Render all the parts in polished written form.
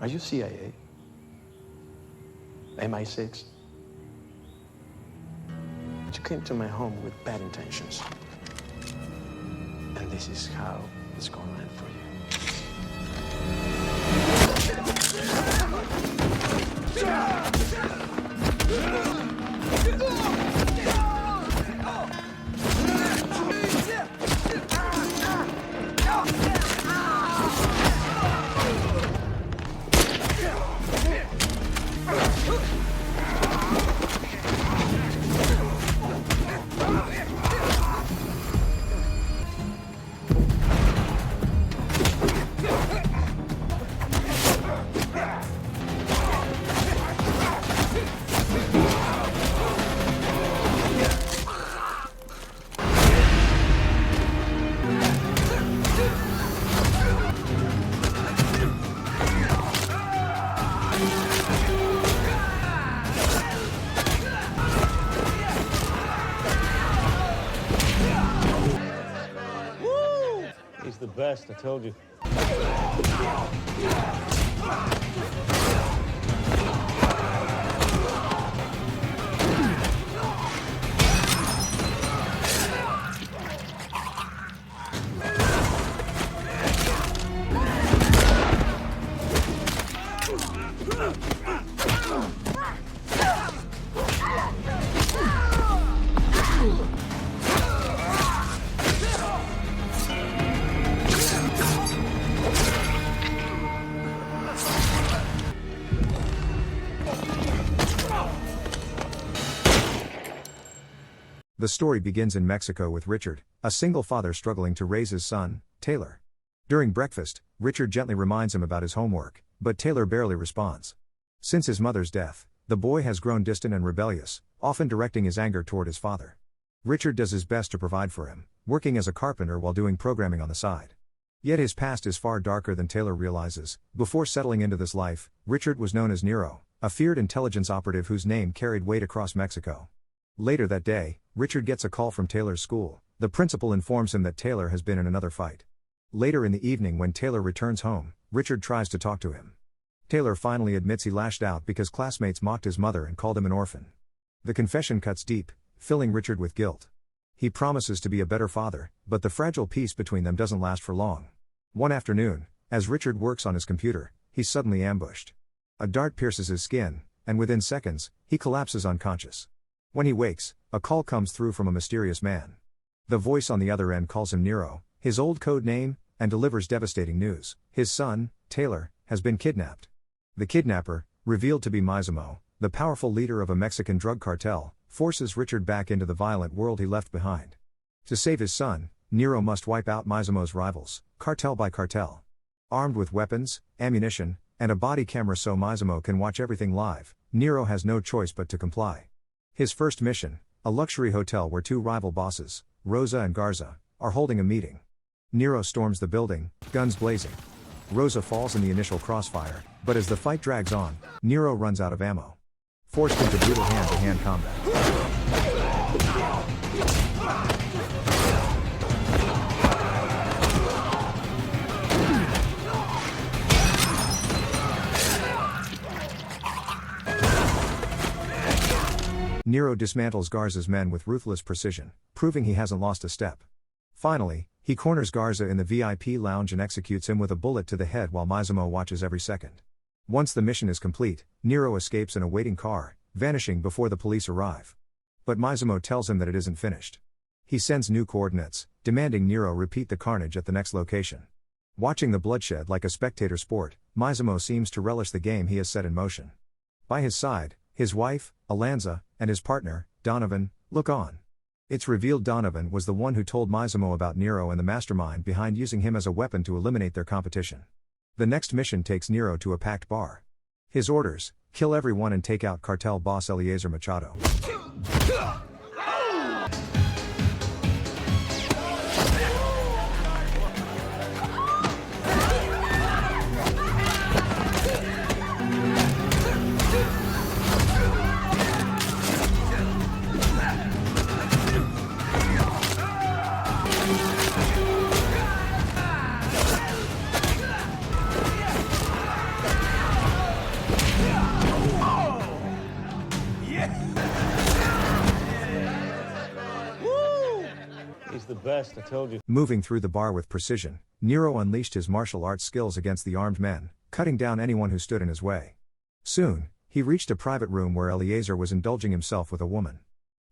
Are you CIA? MI6? But you came to my home with bad intentions. And this is how it's going to end for you. He's the best, I told you. The story begins in Mexico with Richard, a single father struggling to raise his son, Taylor. During breakfast, Richard gently reminds him about his homework, but Taylor barely responds. Since his mother's death, the boy has grown distant and rebellious, often directing his anger toward his father. Richard does his best to provide for him, working as a carpenter while doing programming on the side. Yet his past is far darker than Taylor realizes. Before settling into this life, Richard was known as Nero, a feared intelligence operative whose name carried weight across Mexico. Later that day, Richard gets a call from Taylor's school. The principal informs him that Taylor has been in another fight. Later in the evening when Taylor returns home, Richard tries to talk to him. Taylor finally admits he lashed out because classmates mocked his mother and called him an orphan. The confession cuts deep, filling Richard with guilt. He promises to be a better father, but the fragile peace between them doesn't last for long. One afternoon, as Richard works on his computer, he's suddenly ambushed. A dart pierces his skin, and within seconds, he collapses unconscious. When he wakes, a call comes through from a mysterious man. The voice on the other end calls him Nero, his old code name, and delivers devastating news. His son, Taylor, has been kidnapped. The kidnapper, revealed to be Mzamo, the powerful leader of a Mexican drug cartel, forces Richard back into the violent world he left behind. To save his son, Nero must wipe out Mzamo's rivals, cartel by cartel. Armed with weapons, ammunition, and a body camera so Mzamo can watch everything live, Nero has no choice but to comply. His first mission, a luxury hotel where two rival bosses, Rosa and Garza, are holding a meeting. Nero storms the building, guns blazing. Rosa falls in the initial crossfire, but as the fight drags on, Nero runs out of ammo. Forced into brutal hand-to-hand combat. Nero dismantles Garza's men with ruthless precision, proving he hasn't lost a step. Finally, he corners Garza in the VIP lounge and executes him with a bullet to the head while Mzamo watches every second. Once the mission is complete, Nero escapes in a waiting car, vanishing before the police arrive. But Mzamo tells him that it isn't finished. He sends new coordinates, demanding Nero repeat the carnage at the next location. Watching the bloodshed like a spectator sport, Mzamo seems to relish the game he has set in motion. By his side, his wife, Alanza, and his partner, Donovan, look on. It's revealed Donovan was the one who told Mzamo about Nero and the mastermind behind using him as a weapon to eliminate their competition. The next mission takes Nero to a packed bar. His orders: kill everyone and take out cartel boss Eliezer Machado. the best, I told you. Moving through the bar with precision, Nero unleashed his martial arts skills against the armed men, cutting down anyone who stood in his way. Soon, he reached a private room where Eleazar was indulging himself with a woman.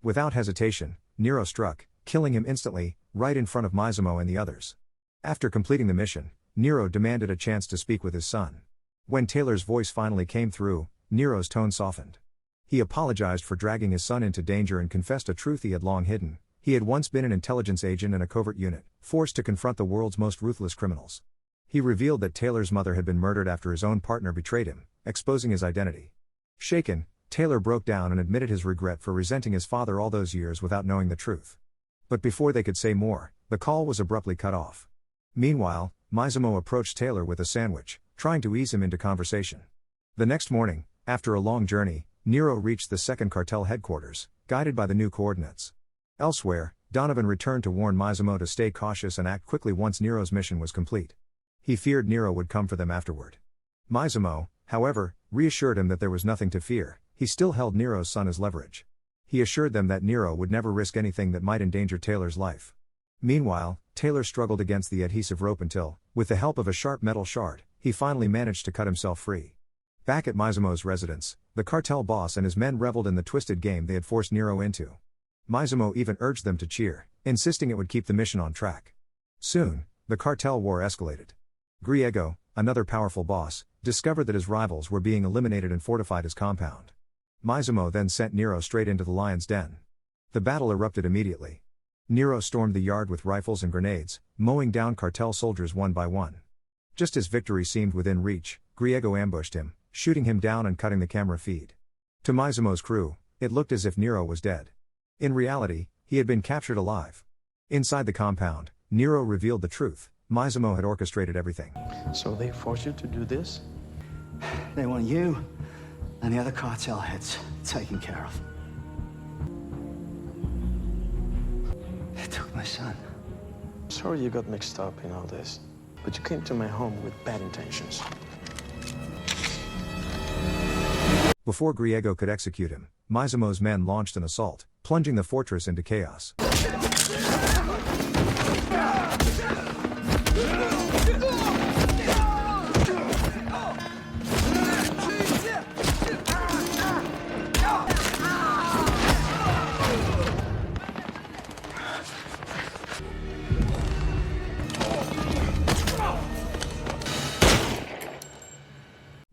Without hesitation, Nero struck, killing him instantly, right in front of Mzamo and the others. After completing the mission, Nero demanded a chance to speak with his son. When Taylor's voice finally came through, Nero's tone softened. He apologized for dragging his son into danger and confessed a truth he had long hidden. He had once been an intelligence agent in a covert unit, forced to confront the world's most ruthless criminals. He revealed that Taylor's mother had been murdered after his own partner betrayed him, exposing his identity. Shaken, Taylor broke down and admitted his regret for resenting his father all those years without knowing the truth. But before they could say more, the call was abruptly cut off. Meanwhile, Mzamo approached Taylor with a sandwich, trying to ease him into conversation. The next morning, after a long journey, Nero reached the second cartel headquarters, guided by the new coordinates. Elsewhere, Donovan returned to warn Mzamo to stay cautious and act quickly once Nero's mission was complete. He feared Nero would come for them afterward. Mzamo, however, reassured him that there was nothing to fear. He still held Nero's son as leverage. He assured them that Nero would never risk anything that might endanger Taylor's life. Meanwhile, Taylor struggled against the adhesive rope until, with the help of a sharp metal shard, he finally managed to cut himself free. Back at Mzamo's residence, the cartel boss and his men reveled in the twisted game they had forced Nero into. Mzamo even urged them to cheer, insisting it would keep the mission on track. Soon, the cartel war escalated. Griego, another powerful boss, discovered that his rivals were being eliminated and fortified his compound. Mzamo then sent Nero straight into the lion's den. The battle erupted immediately. Nero stormed the yard with rifles and grenades, mowing down cartel soldiers one by one. Just as victory seemed within reach, Griego ambushed him, shooting him down and cutting the camera feed. To Mzamo's crew, it looked as if Nero was dead. In reality, he had been captured alive. Inside the compound, Nero revealed the truth. Mzamo had orchestrated everything. So they forced you to do this? They want you and the other cartel heads taken care of. They took my son. Sorry you got mixed up in all this, but you came to my home with bad intentions. Before Griego could execute him, Mzamo's men launched an assault, plunging the fortress into chaos.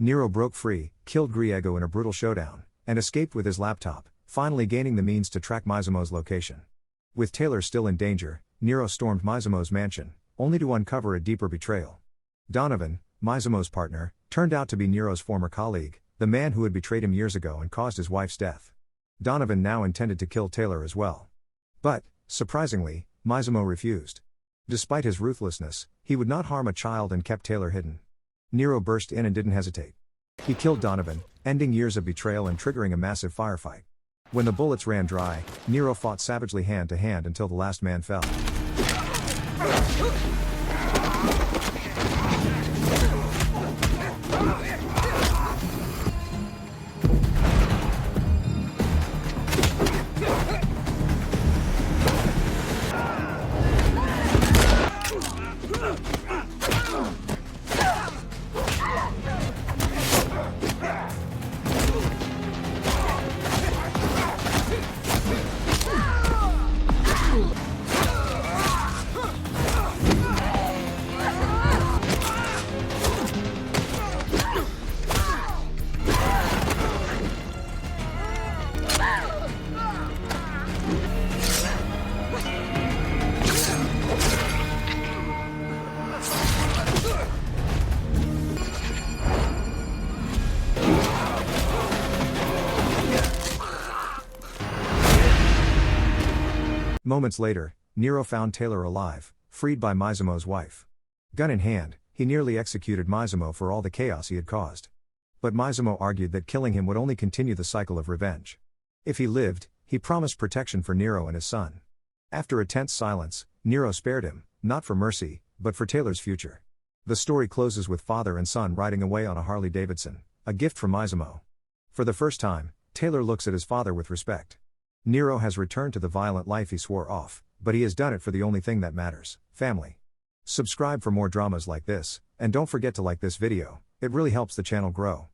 Nero broke free, killed Griego in a brutal showdown, and escaped with his laptop, finally gaining the means to track Mzamo's location. With Taylor still in danger, Nero stormed Mzamo's mansion, only to uncover a deeper betrayal. Donovan, Mzamo's partner, turned out to be Nero's former colleague, the man who had betrayed him years ago and caused his wife's death. Donovan now intended to kill Taylor as well. But, surprisingly, Mzamo refused. Despite his ruthlessness, he would not harm a child and kept Taylor hidden. Nero burst in and didn't hesitate. He killed Donovan, ending years of betrayal and triggering a massive firefight. When the bullets ran dry, Nero fought savagely hand to hand until the last man fell. Moments later, Nero found Taylor alive, freed by Mzamo's wife. Gun in hand, he nearly executed Mzamo for all the chaos he had caused. But Mzamo argued that killing him would only continue the cycle of revenge. If he lived, he promised protection for Nero and his son. After a tense silence, Nero spared him, not for mercy, but for Taylor's future. The story closes with father and son riding away on a Harley-Davidson, a gift from Mzamo. For the first time, Taylor looks at his father with respect. Nero has returned to the violent life he swore off, but he has done it for the only thing that matters: family. Subscribe for more dramas like this, and don't forget to like this video, it really helps the channel grow.